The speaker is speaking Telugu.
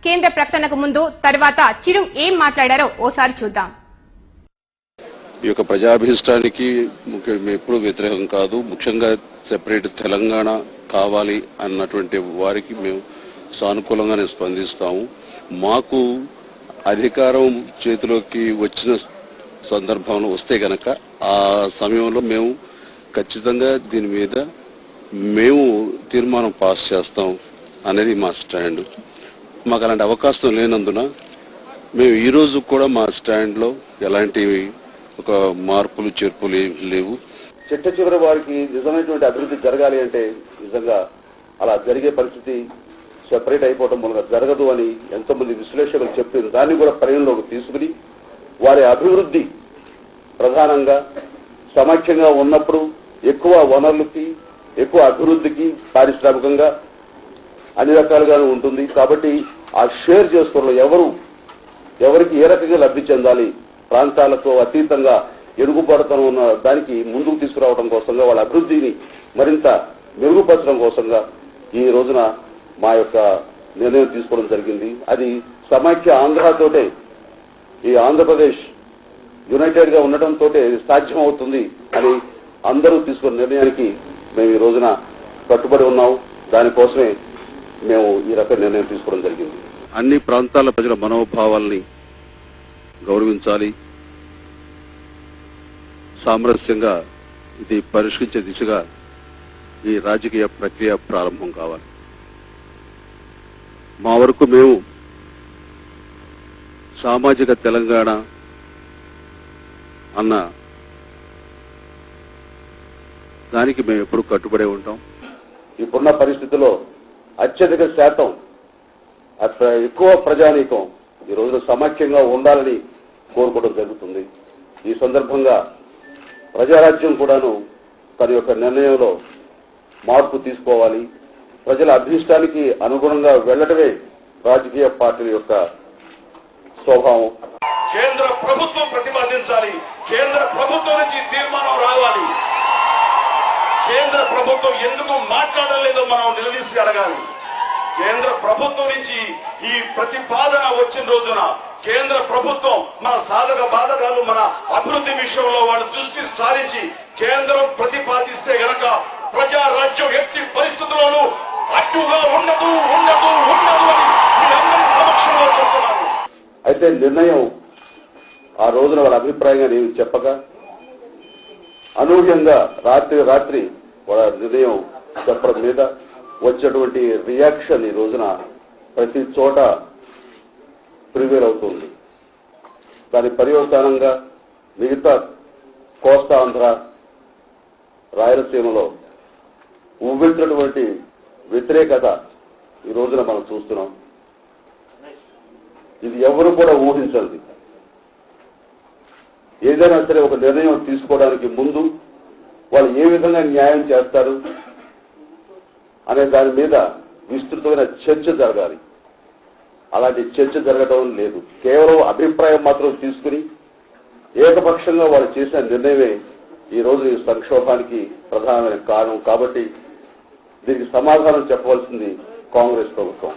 కేంద్ర ప్రకటనకు ముందు తర్వాత చిరు ఏం మాట్లాడారో ఓసారి చూద్దాం. ఈ యొక్క ప్రజాభిష్టానికి ఎప్పుడు వ్యతిరేకం కాదు. ముఖ్యంగా సెపరేట్ తెలంగాణ కావాలి అన్నటువంటి వారికి మేము సానుకూలంగానే స్పందిస్తాము. మాకు అధికారం చేతిలోకి వచ్చిన సందర్భంలో వస్తే గనక ఆ సమయంలో మేము ఖచ్చితంగా దీని మీద మేము తీర్మానం పాస్ చేస్తాం అనేది మా స్టాండ్. మాకు అలాంటి అవకాశం లేనందున మేము ఈ రోజు కూడా మా స్టాండ్ లో ఎలాంటి ఒక మార్పులు చేర్పులు లేవు. చిట్ట చివరి వారికి నిజమైనటువంటి అభివృద్ధి జరగాలి అంటే నిజంగా అలా జరిగే పరిస్థితి సెపరేట్ అయిపోవడం మూలంగా జరగదు అని ఎంతోమంది విశ్లేషకులు చెప్పారు. దాన్ని కూడా పరిగణలోకి తీసుకుని వారి అభివృద్ధి ప్రధానంగా సమాఖ్యంగా ఉన్నప్పుడు ఎక్కువ వనరులకి ఎక్కువ అభివృద్ధికి పారిశ్రామికంగా అన్ని రకాలుగానే ఉంటుంది. కాబట్టి ఆ షేర్ చేసుకోవడంలో ఎవరికి ఏ రకంగా లబ్ధి చెందాలి, ప్రాంతాలతో అతీతంగా ఎరుగుపడతనం ఉన్న దానికి ముందుకు తీసుకురావడం కోసంగా వాళ్ళ అభివృద్ధిని మరింత మెరుగుపరచడం కోసంగా ఈ రోజున మా యొక్క నిర్ణయం తీసుకోవడం జరిగింది. అది సమైక్య ఆంధ్రతోటే ఈ ఆంధ్రప్రదేశ్ యునైటెడ్ గా ఉండటంతో సాధ్యం అవుతుంది అని అందరూ తీసుకున్న నిర్ణయానికి మేము ఈ రోజున కట్టుబడి ఉన్నాం. దానికోసమే మేము ఈ రకమైన నిర్ణయం తీసుకోవడం జరిగింది. అన్ని ప్రాంతాల ప్రజల మనోభావాల్ని గౌరవించాలి. సామరస్యంగా ఇది పరిష్కరించే దిశగా ఈ రాజకీయ ప్రక్రియ ప్రారంభం కావాలి. మా వరకు మేము సామాజిక తెలంగాణ అన్న దానికి మేము ఎప్పుడు కట్టుబడే ఉంటాం. ఇప్పుడున్న పరిస్థితుల్లో అత్యధిక శాతం ఎక్కువ ప్రజానీకం ఈ రోజున సమాఖ్యంగా ఉండాలని కోరుకోవడం జరుగుతుంది. ఈ సందర్భంగా ప్రజారాజ్యం కూడాను తన యొక్క నిర్ణయంలో మార్పు తీసుకోవాలి. ప్రజల అభీష్టానికి అనుగుణంగా వెళ్లడమే రాజకీయ పార్టీల యొక్క స్వభావం. కేంద్ర ప్రభుత్వం ప్రతిపాదించాలి. కేంద్ర ప్రభుత్వం నుంచి తీర్మానం రావాలి. కేంద్ర ప్రభుత్వం ఎందుకు మాట్లాడలేదో మనం నిలదీసి అడగాలి. కేంద్ర ప్రభుత్వం నుంచి ఈ ప్రతిపాదన వచ్చిన రోజున కేంద్ర ప్రభుత్వం మన సాధక బాధకాలు మన అభివృద్ధి విషయంలో వాళ్ళ దృష్టి సారించి కేంద్రం ప్రతిపాదిస్తే గనక ప్రజారాజ్యం ఎట్టి పరిస్థితుల్లోనూ అడ్డుగా ఉండదు ఉండదు ఉండదు అని మీ అందరి సమక్షంలో చెప్తున్నాను. అయితే నిర్ణయం ఆ రోజున వాళ్ళ అభిప్రాయంగా నేను చెప్పగా అనూహ్యంగా రాత్రి వాళ్ళ నిర్ణయం చెప్పడం మీద వచ్చేటువంటి రియాక్షన్ ఈ రోజున ప్రతి చోట ప్రివేల్ అవుతుంది. దాని పర్యవసానంగా మిగతా కోస్తా ఆంధ్ర రాయలసీమలో ఉవ్వెత్తినటువంటి వ్యతిరేకత ఈ రోజున మనం చూస్తున్నాం. ఇది ఎవరు కూడా ఊహించండి. ఏదైనా సరే ఒక నిర్ణయం తీసుకోవడానికి ముందు వాళ్ళు ఏ విధంగా న్యాయం చేస్తారు అనే దాని మీద విస్తృతమైన చర్చ జరగాలి. అలాంటి చర్చ జరగడం లేదు. కేవలం అభిప్రాయం మాత్రం తీసుకుని ఏకపక్షంగా వాళ్ళు చేసిన నిర్ణయమే ఈ రోజు ఈ సంక్షోభానికి ప్రధానమైన కారణం. కాబట్టి దీనికి సమాధానం చెప్పవలసింది కాంగ్రెస్ ప్రభుత్వం.